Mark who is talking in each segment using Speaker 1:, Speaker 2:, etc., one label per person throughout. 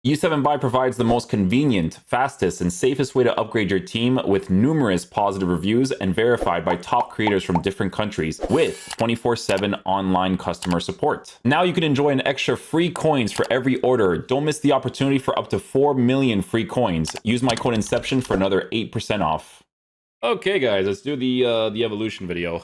Speaker 1: U7 Buy provides the most convenient, fastest, and safest way to upgrade your team with numerous positive reviews and verified by top creators from different countries with 24/7 online customer support. Now you can enjoy an extra free coins for every order. Don't miss the opportunity for up to 4 million free coins. Use my code Inception for another 8% off. Okay, guys, let's do the evolution video.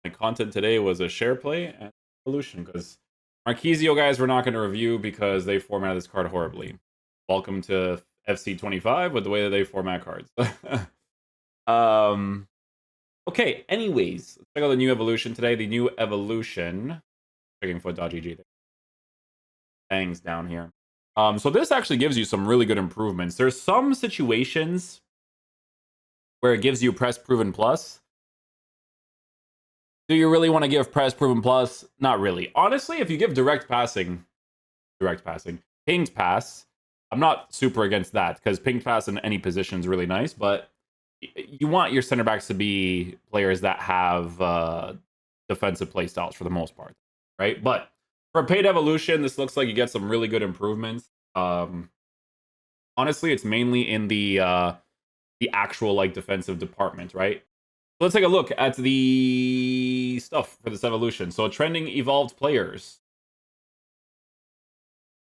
Speaker 1: My content today was a share play and evolution because Marquisio, guys, we're not going to review because they formatted this card horribly. Welcome to FC25 with the way that they format cards. Okay, anyways, let's check out the new evolution today. The new evolution. Checking foot.gg. Bangs down here. So this actually gives you some really good improvements. There's some situations where it gives you press proven plus. Do you really want to give press proven plus? Not really. Honestly, if you give direct passing, pinged pass, I'm not super against that because pinged pass in any position is really nice, but you want your center backs to be players that have defensive play styles for the most part, right? But for a paid evolution, this looks like you get some really good improvements. Honestly, it's mainly in the actual like defensive department, right? Let's take a look at the stuff for this evolution. So trending evolved players.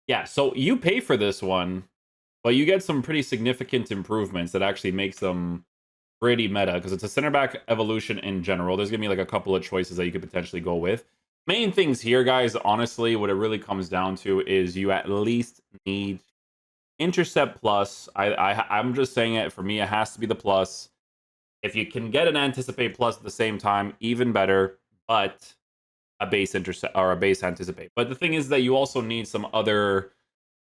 Speaker 1: Yeah, so you pay for this one, but you get some pretty significant improvements that actually makes them pretty meta because it's a center back evolution in general. There's gonna be like a couple of choices that you could potentially go with. Main things here, guys, honestly, what it really comes down to is you at least need intercept plus. I'm just saying it, for me, it has to be the plus. If you can get an anticipate plus at the same time, even better, but a base intercept or a base anticipate. But the thing is that you also need some other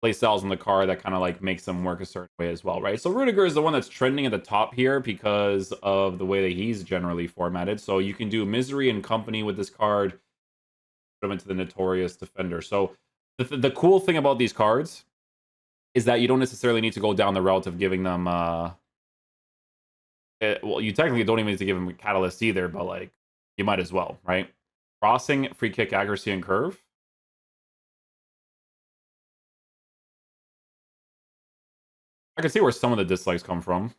Speaker 1: playstyles in the card that kind of like makes them work a certain way as well, right? So Rüdiger is the one that's trending at the top here because of the way that he's generally formatted. So you can do Misery and Company with this card, put him into the Notorious Defender. So the cool thing about these cards is that you don't necessarily need to go down the route of giving them well, you technically don't even need to give him a catalyst either, but like you might as well, right? Crossing, free kick, accuracy, and curve. I can see where some of the dislikes come from.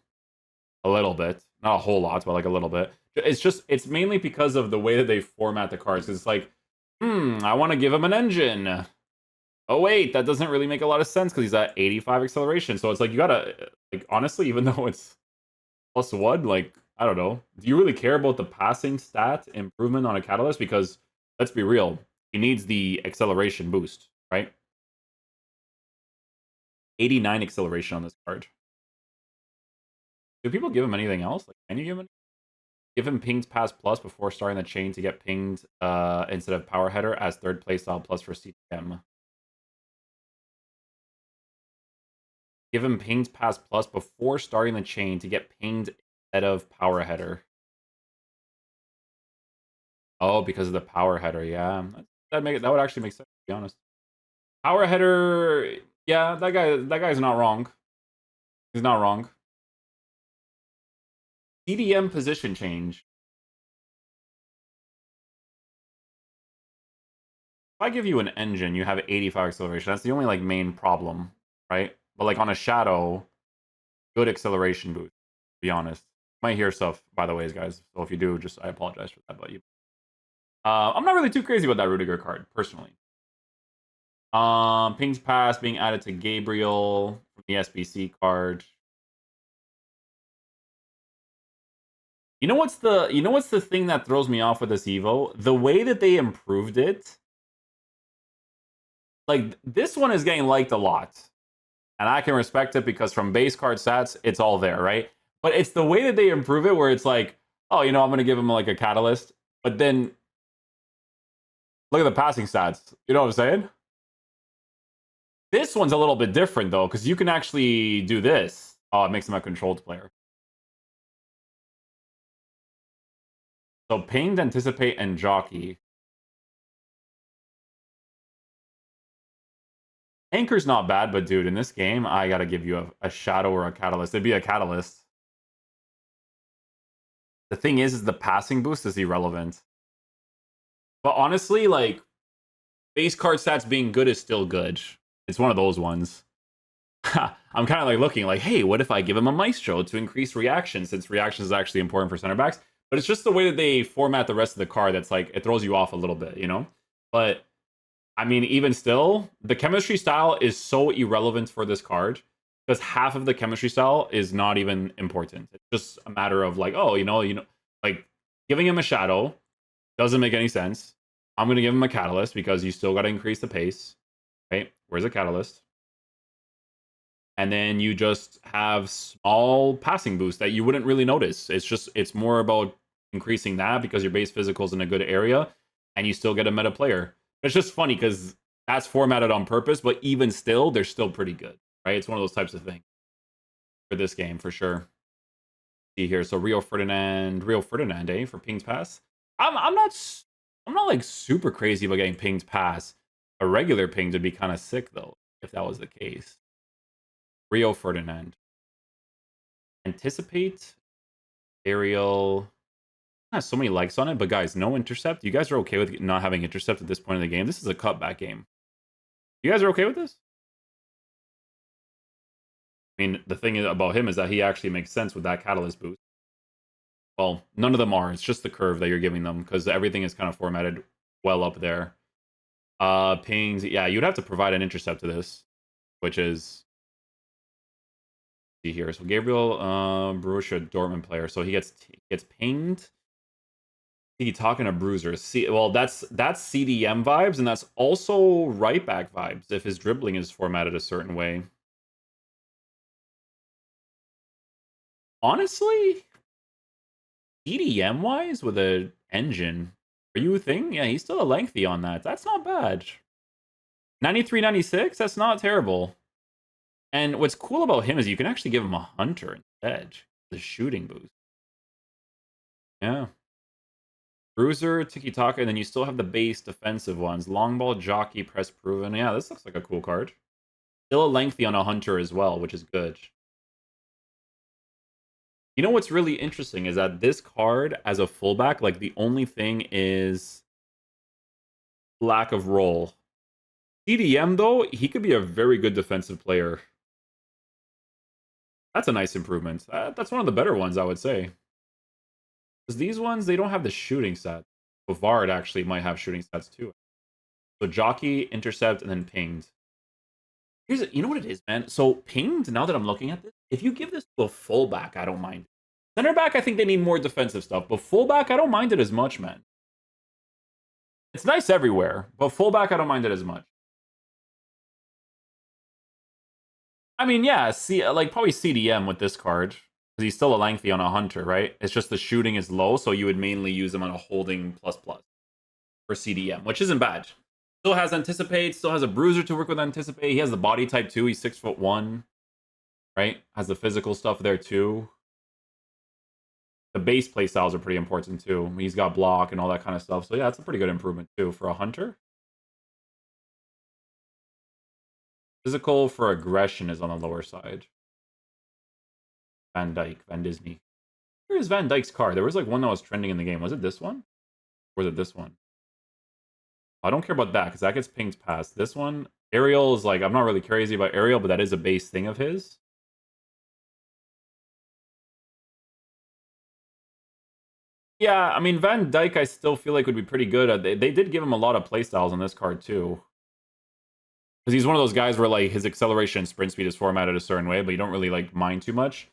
Speaker 1: A little bit. Not a whole lot, but like a little bit. It's mainly because of the way that they format the cards. It's like, I want to give him an engine. Oh, wait, that doesn't really make a lot of sense because he's at 85 acceleration. So it's like, you gotta, like, honestly, even though it's +1, like, I don't know. Do you really care about the passing stat improvement on a catalyst? Because let's be real, he needs the acceleration boost, right? 89 acceleration on this card. Do people give him anything else? Like, can you give him pinged pass plus before starting the chain to get pinged instead of power header as third playstyle plus for CTM? Give him pinged pass plus before starting the chain to get pinged instead of power header. Oh, because of the power header, yeah. That would actually make sense, to be honest. Power header, yeah, that guy's not wrong. He's not wrong. CDM position change. If I give you an engine, you have 85 acceleration. That's the only like main problem, right? But like on a shadow, good acceleration boost, to be honest. You might hear stuff, by the way, guys. So if you do, I apologize for that. But I'm not really too crazy about that Rüdiger card, personally. Ping's Pass being added to Gabriel from the SBC card. You know what's the thing that throws me off with this Evo? The way that they improved it. Like, this one is getting liked a lot. And I can respect it because from base card stats, it's all there, right? But it's the way that they improve it where it's like, oh, you know, I'm going to give him like a catalyst. But then, look at the passing stats. You know what I'm saying? This one's a little bit different, though, because you can actually do this. Oh, it makes him a controlled player. So pinged, anticipate, and jockey. Anchor's not bad, but dude, in this game, I gotta give you a shadow or a catalyst. It'd be a catalyst. The thing is the passing boost is irrelevant. But honestly, like, base card stats being good is still good. It's one of those ones. I'm kind of like looking like, hey, what if I give him a maestro to increase reaction, since reaction is actually important for center backs? But it's just the way that they format the rest of the card that's like, it throws you off a little bit, you know? But I mean, even still, the chemistry style is so irrelevant for this card because half of the chemistry style is not even important. It's just a matter of like, oh, like giving him a shadow doesn't make any sense. I'm going to give him a catalyst because you still got to increase the pace, right? Where's a catalyst? And then you just have small passing boosts that you wouldn't really notice. It's more about increasing that because your base physical is in a good area and you still get a meta player. It's just funny because that's formatted on purpose, but even still, they're still pretty good, right? It's one of those types of things for this game for sure. See here, so Rio Ferdinand, for pinged pass. I'm not like super crazy about getting pinged pass. A regular ping would be kind of sick though, if that was the case. Rio Ferdinand. Anticipate. Aerial. Has so many likes on it, but guys, no intercept. You guys are okay with not having intercept at this point in the game? This is a cutback game. You guys are okay with this? I mean, the thing about him is that he actually makes sense with that catalyst boost. Well, none of them are. It's just the curve that you're giving them because everything is kind of formatted well up there. Pings. Yeah, you'd have to provide an intercept to this, which is... See here. So Gabriel, Borussia Dortmund player. So he gets pinged. He talking to Bruiser. See, well, that's CDM vibes, and that's also right back vibes if his dribbling is formatted a certain way. Honestly, CDM wise with an engine, are you a thing? Yeah, he's still a lengthy on that. That's not bad. 93, 96. That's not terrible. And what's cool about him is you can actually give him a hunter instead. The shooting boost. Yeah. Bruiser, tiki-taka, and then you still have the base defensive ones. Long ball, jockey, press proven. Yeah, this looks like a cool card. Still a lengthy on a hunter as well, which is good. You know what's really interesting is that this card as a fullback, like the only thing is lack of roll. CDM though, he could be a very good defensive player. That's a nice improvement. That's one of the better ones, I would say. Because these ones, they don't have the shooting set. Bavard actually might have shooting sets too. So jockey, intercept, and then pinged. You know what it is, man? So pinged, now that I'm looking at this, if you give this to a fullback, I don't mind. Center back, I think they need more defensive stuff. But fullback, I don't mind it as much, man. It's nice everywhere. But fullback, I don't mind it as much. I mean, yeah, like probably CDM with this card. Because he's still a lengthy on a hunter, right? It's just the shooting is low, so you would mainly use him on a holding ++ for CDM, which isn't bad. Still has anticipate, still has a bruiser to work with anticipate. He has the body type too. He's 6'1", right? Has the physical stuff there too. The base play styles are pretty important too. He's got block and all that kind of stuff. So yeah, that's a pretty good improvement too for a hunter. Physical for aggression is on the lower side. Van Disney. Here's Van Dijk's card. There was like one that was trending in the game. Was it this one? Or was it this one? I don't care about that because that gets pinged past. This one, Aerial is like, I'm not really crazy about Aerial, but that is a base thing of his. Yeah, I mean, Van Dijk, I still feel like would be pretty good. They did give him a lot of playstyles on this card too. Because he's one of those guys where like his acceleration and sprint speed is formatted a certain way, but you don't really like mind too much.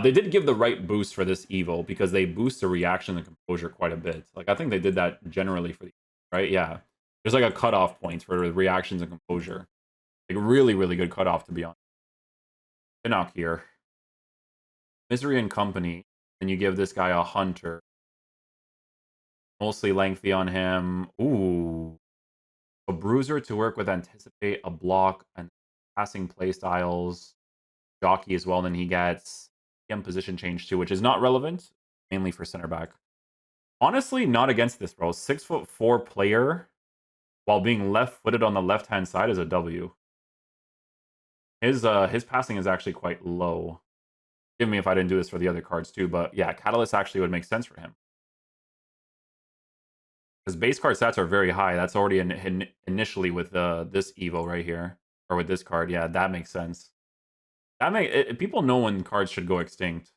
Speaker 1: They did give the right boost for this Evo because they boost the reaction and composure quite a bit. Like I think they did that generally for the right. Yeah, there's like a cutoff point for reactions and composure. Like really, really good cutoff to be honest. Pinnock here. Misery and Company. And you give this guy a hunter. Mostly lengthy on him. Ooh. A bruiser to work with anticipate, a block, and passing play styles. Jockey as well. Then he gets position change too, which is not relevant. Mainly for center back. Honestly, not against this, bro. 6'4" player while being left-footed on the left-hand side is a W. His passing is actually quite low. Forgive me if I didn't do this for the other cards too, but yeah, Catalyst actually would make sense for him. Because base card stats are very high. That's already initially with this Evo right here. Or with this card. Yeah, that makes sense. People know when cards should go extinct.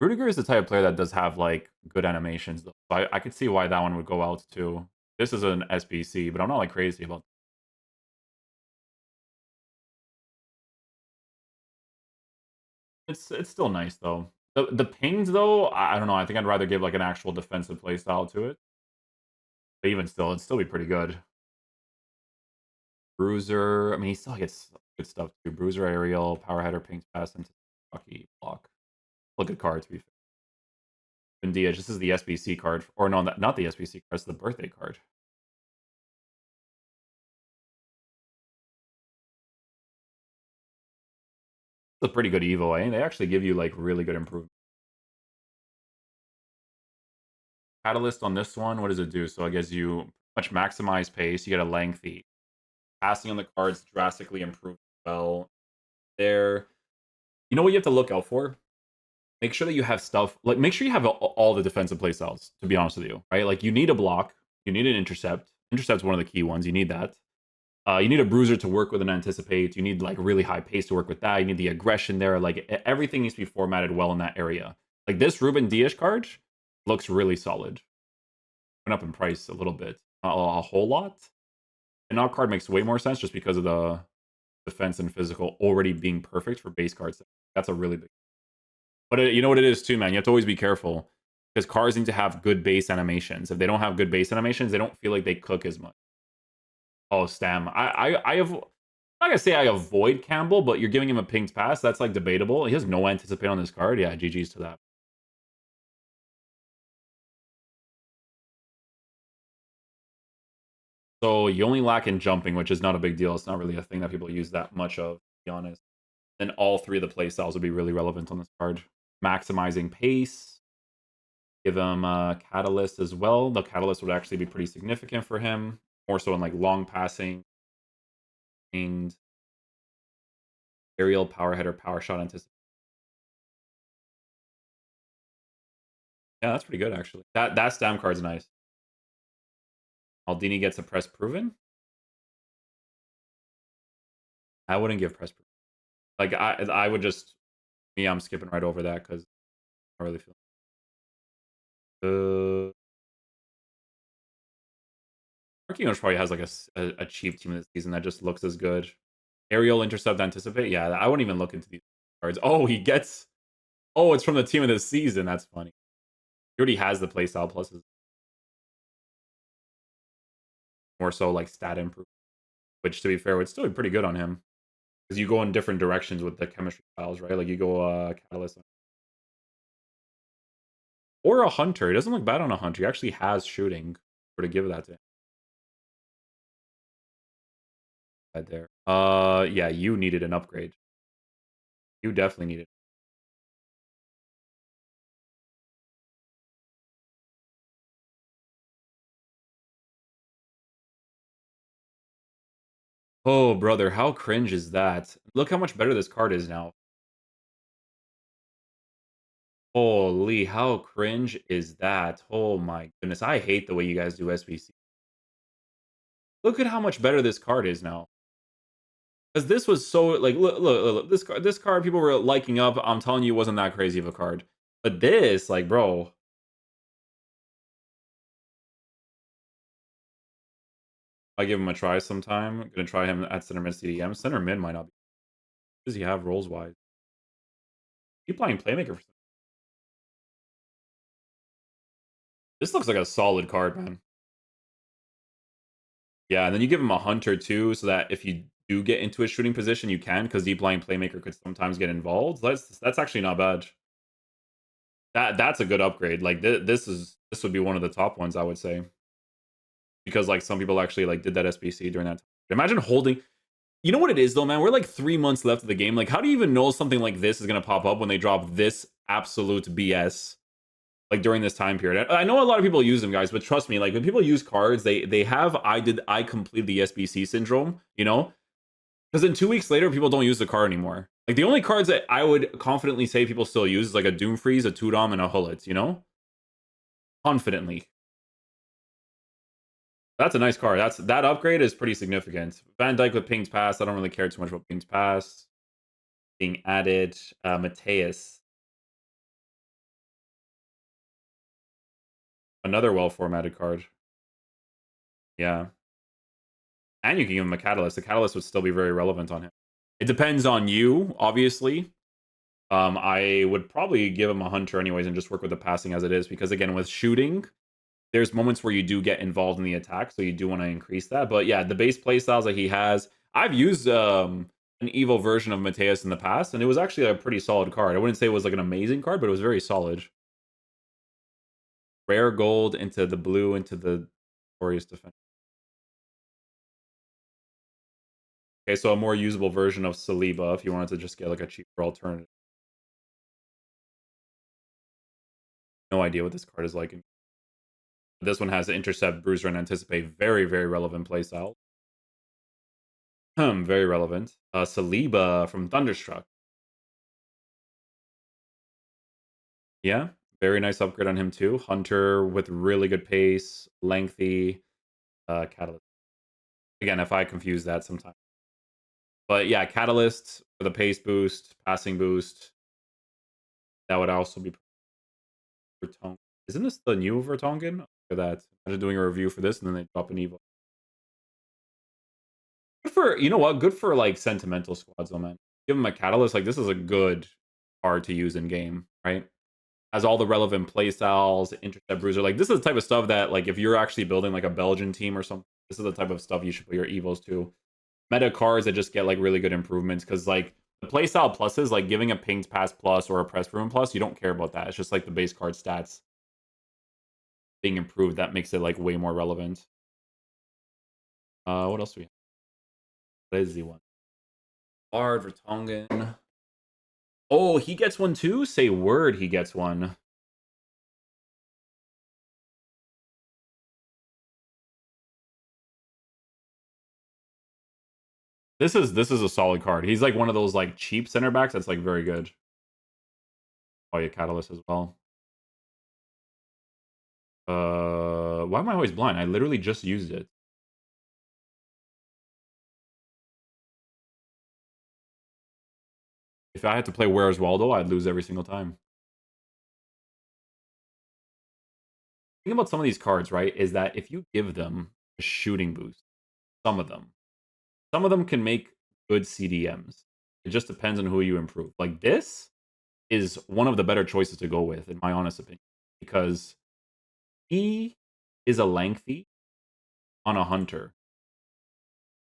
Speaker 1: Rüdiger is the type of player that does have like good animations, though. So I could see why that one would go out too. This is an SBC, but I'm not like crazy about. It's still nice though. The pings though, I don't know. I think I'd rather give like an actual defensive play style to it. But even still, it'd still be pretty good. Bruiser. I mean, he still gets good stuff too. Bruiser, aerial, power header, pings pass into hockey block. Look at card to be fair. And D.E.F, this is the SBC card, or no, not the SBC card. It's the birthday card. It's a pretty good Evo, eh? They actually give you like really good improvement. Catalyst on this one, what does it do? So it gives you much maximized pace. You get a lengthy. Passing on the cards drastically improved well. There. You know what you have to look out for? Make sure that you have stuff, like make sure you have all the defensive playstyles, to be honest with you, right? Like you need a block, you need an intercept. Intercept's one of the key ones. You need that. You need a bruiser to work with and anticipate. You need like really high pace to work with that. You need the aggression there. Like everything needs to be formatted well in that area. Like this Ruben D.E.F card looks really solid. Went up in price a little bit, a whole lot. And now card makes way more sense just because of the defense and physical already being perfect for base cards. That's a really big. But you know what it is too, man. You have to always be careful because cards need to have good base animations. If they don't have good base animations, they don't feel like they cook as much. Oh, Stam. I have. I'm not gonna say I avoid Campbell, but you're giving him a pinged pass. That's like debatable. He has no anticipate on this card. Yeah, GG's to that. So you only lack in jumping, which is not a big deal. It's not really a thing that people use that much of, to be honest. Then all three of the playstyles would be really relevant on this card. Maximizing pace. Give him a catalyst as well. The catalyst would actually be pretty significant for him. More so in like long passing. And aerial, power header, power shot anticipation. Yeah, that's pretty good actually. That stam card's nice. Maldini gets a press proven. I wouldn't give press proven. Like I would just I'm skipping right over that because I really feel. Marquinhos probably has like a cheap team this season that just looks as good. Aerial intercept anticipate. Yeah, I wouldn't even look into these cards. Oh, he gets. Oh, it's from the team of this season. That's funny. He already has the playstyle pluses. More so like stat improvement, which to be fair would still be pretty good on him because you go in different directions with the chemistry styles, right? Like you go catalyst or a hunter. It doesn't look bad on a hunter. He actually has shooting. For to give that to him. Right there. Yeah, you needed an upgrade. You definitely needed. Oh, brother, how cringe is that? Look how much better this card is now. Holy, how cringe is that? Oh my goodness, I hate the way you guys do SBC. Look at how much better this card is now. Because this was so like look, this card people were liking up. I'm telling you, wasn't that crazy of a card. But this, like, bro. I give him a try sometime. Gonna try him at center mid CDM. Center mid might not be. Does he have roles wise? He playing playmaker for. This looks like a solid card, man. Yeah, and then you give him a hunter too, so that if you do get into a shooting position, you can, because deep line playmaker could sometimes get involved. That's actually not bad. That's a good upgrade. Like this would be one of the top ones, I would say, because like some people actually like did that SBC during that time. Imagine holding. You know what it is though, man? We're like 3 months left of the game. Like, how do you even know something like this is gonna pop up when they drop this absolute BS? Like during this time period. I know a lot of people use them, guys, but trust me, like when people use cards, they have I completed the SBC syndrome, you know? Because then 2 weeks later, people don't use the card anymore. Like the only cards that I would confidently say people still use is like a Doomfreeze, a Tudom, and a Hullet, you know? Confidently. That's a nice card. That upgrade is pretty significant. Van Dijk with Ping's Pass. I don't really care too much about Ping's Pass being added. Mattheus, another well formatted card. Yeah, and you can give him a Catalyst. The Catalyst would still be very relevant on him. It depends on you, obviously. I would probably give him a Hunter anyways and just work with the passing as it is because again, with shooting, there's moments where you do get involved in the attack, so you do want to increase that. But yeah, the base playstyles that he has, I've used an evil version of Mattheus in the past, and it was actually a pretty solid card. I wouldn't say it was like an amazing card, but it was very solid. Rare gold into the blue into the Notorious defense. Okay, so a more usable version of Saliba if you wanted to just get like a cheaper alternative. No idea what this card is like. This one has Intercept, Bruiser, and Anticipate. Very, very relevant playstyle. Very relevant. Saliba from Thunderstruck. Yeah, very nice upgrade on him too. Hunter with really good pace, lengthy, Catalyst. Again, if I confuse that sometimes. But yeah, Catalyst for the pace boost, passing boost. That would also be Vertonghen. Isn't this the new Vertonghen? Look at that. Imagine doing a review for this and then they drop an Evo. Good for, you know what? Good for like sentimental squads, though, man. Give them a Catalyst. Like, this is a good card to use in game, right? Has all the relevant playstyles, Intercept, Bruiser. Like, this is the type of stuff that, like, if you're actually building like a Belgian team or something, this is the type of stuff you should put your Evos to. Meta cards that just get like really good improvements because like the playstyle pluses, like giving a pinged pass plus or a press room plus, you don't care about that. It's just like the base card stats being improved that makes it like way more relevant. What else do we have? What is the one? Bard, Vertonghen. Oh, he gets one too? Say word, he gets one. This is a solid card. He's like one of those like cheap center backs that's like very good. Oh yeah, Catalyst as well. Why am I always blind? I literally just used it. If I had to play Where's Waldo, I'd lose every single time. The thing about some of these cards, right, is that if you give them a shooting boost, some of them can make good CDMs. It just depends on who you improve. Like this is one of the better choices to go with, in my honest opinion, because he is a lengthy on a hunter,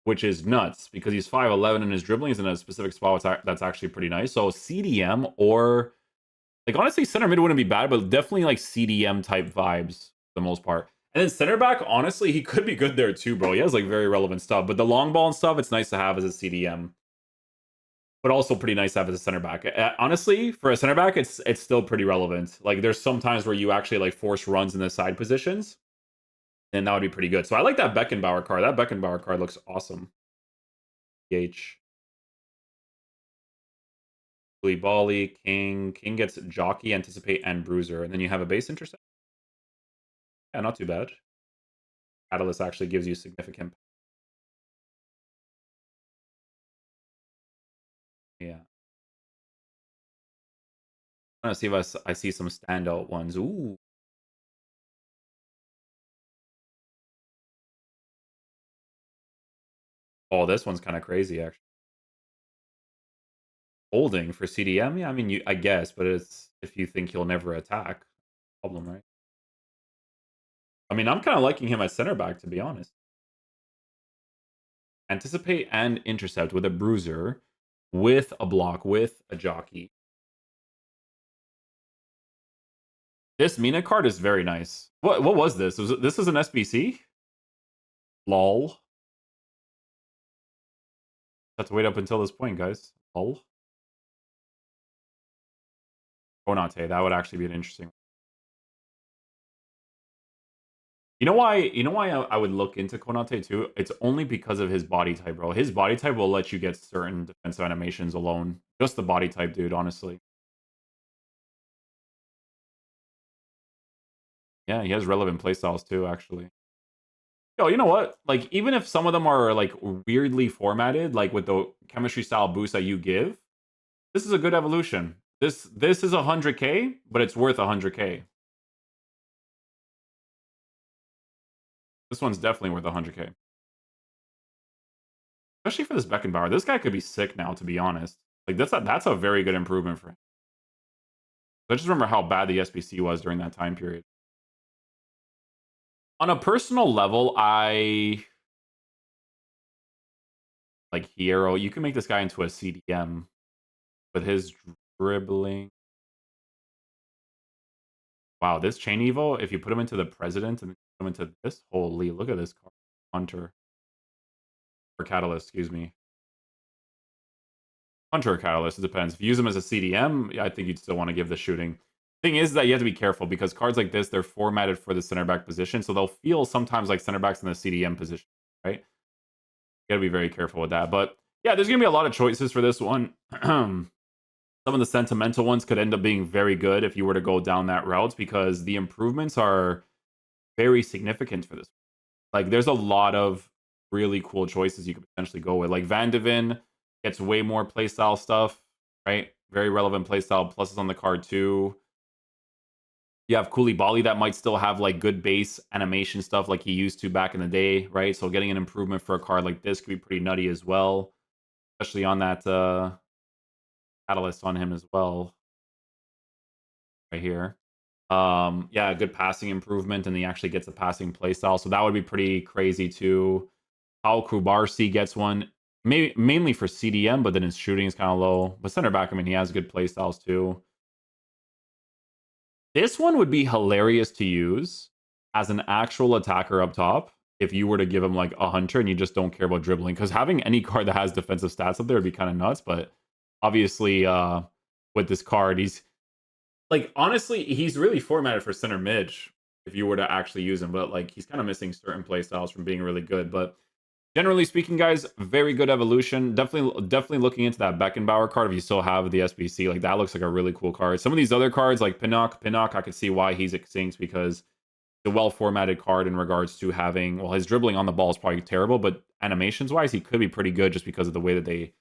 Speaker 1: which is nuts because he's 5'11 and his dribbling is in a specific spot that's actually pretty nice. So CDM or like honestly, center mid wouldn't be bad, but definitely like CDM type vibes for the most part. And then center back, honestly, he could be good there too, bro. He has like very relevant stuff, but the long ball and stuff, it's nice to have as a CDM, but also pretty nice to have as a center back. Honestly, for a center back, it's still pretty relevant. Like there's some times where you actually like force runs in the side positions, and that would be pretty good. So I like that Beckenbauer card. That Beckenbauer card looks awesome. H. Bali, King. King gets Jockey, Anticipate, and Bruiser. And then you have a base intercept. Yeah, not too bad. Catalyst actually gives you significant. Yeah. I'm gonna see if I see some standout ones. Ooh. Oh, this one's kind of crazy, actually. Holding for CDM? Yeah, I mean, I guess, but it's if you think he'll never attack, problem, right? I mean, I'm kind of liking him as center back, to be honest. Anticipate and intercept with a bruiser, with a block, with a jockey. This Mina card is very nice. What was this? This is an SBC? Lol. Have to wait up until this point, guys. Lol. Konate, that would actually be an interesting. You know why? You know why I would look into Konate too? It's only because of his body type, bro. His body type will let you get certain defensive animations alone. Just the body type, dude. Honestly. Yeah, he has relevant playstyles too. Actually, Yo, you know what? Like, even if some of them are like weirdly formatted, like with the chemistry style boost that you give, this is a good evolution. This is 100K, but it's worth 100K. This one's definitely worth 100K. Especially for this Beckenbauer. This guy could be sick now, to be honest. Like, that's a very good improvement for him. I just remember how bad the SBC was during that time period. On a personal level, I like Hierro. You can make this guy into a CDM with his dribbling. Wow, this chain evo, if you put him into the president and put him into this, holy, look at this card. Hunter. Or Catalyst, excuse me. Hunter or Catalyst, it depends. If you use him as a CDM, I think you'd still want to give the shooting. Thing is that you have to be careful because cards like this, they're formatted for the center back position, so they'll feel sometimes like center backs in the CDM position, right? You gotta be very careful with that. But yeah, there's gonna be a lot of choices for this one. Some of the sentimental ones could end up being very good if you were to go down that route because the improvements are very significant for this. Like, there's a lot of really cool choices you could potentially go with. Like, Van de Ven gets way more playstyle stuff, right? Very relevant playstyle pluses on the card too. You have Koulibaly that might still have like good base animation stuff like he used to back in the day, right? So getting an improvement for a card like this could be pretty nutty as well, especially on that catalyst on him as well, right here. Yeah, good passing improvement, and he actually gets a passing playstyle, so that would be pretty crazy too. Paul Kubarsi gets one, mainly for CDM, but then his shooting is kind of low. But center back, I mean, he has good playstyles too. This one would be hilarious to use as an actual attacker up top if you were to give him like a hunter and you just don't care about dribbling. Because having any card that has defensive stats up there would be kind of nuts. But obviously, with this card, he's like, honestly, he's really formatted for center mid if you were to actually use him. But like, he's kind of missing certain playstyles from being really good. But generally speaking, guys, very good evolution. Definitely looking into that Beckenbauer card if you still have the SBC. Like, that looks like a really cool card. Some of these other cards, like Pinnock, I could see why he's extinct because the well-formatted card in regards to having, well, his dribbling on the ball is probably terrible, but animations-wise, he could be pretty good just because of the way that they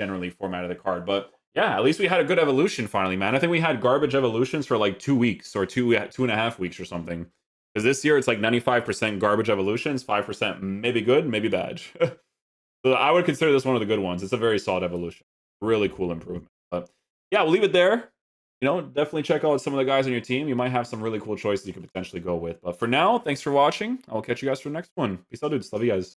Speaker 1: generally formatted the card. But yeah, at least we had a good evolution finally, man. I think we had garbage evolutions for like 2 weeks or 2.5 weeks or something. Because this year it's like 95% garbage evolutions, 5% maybe good, maybe bad. So I would consider this one of the good ones. It's a very solid evolution. Really cool improvement. But yeah, we'll leave it there. You know, definitely check out some of the guys on your team. You might have some really cool choices you could potentially go with. But for now, thanks for watching. I will catch you guys for the next one. Peace out, dudes. Love you guys.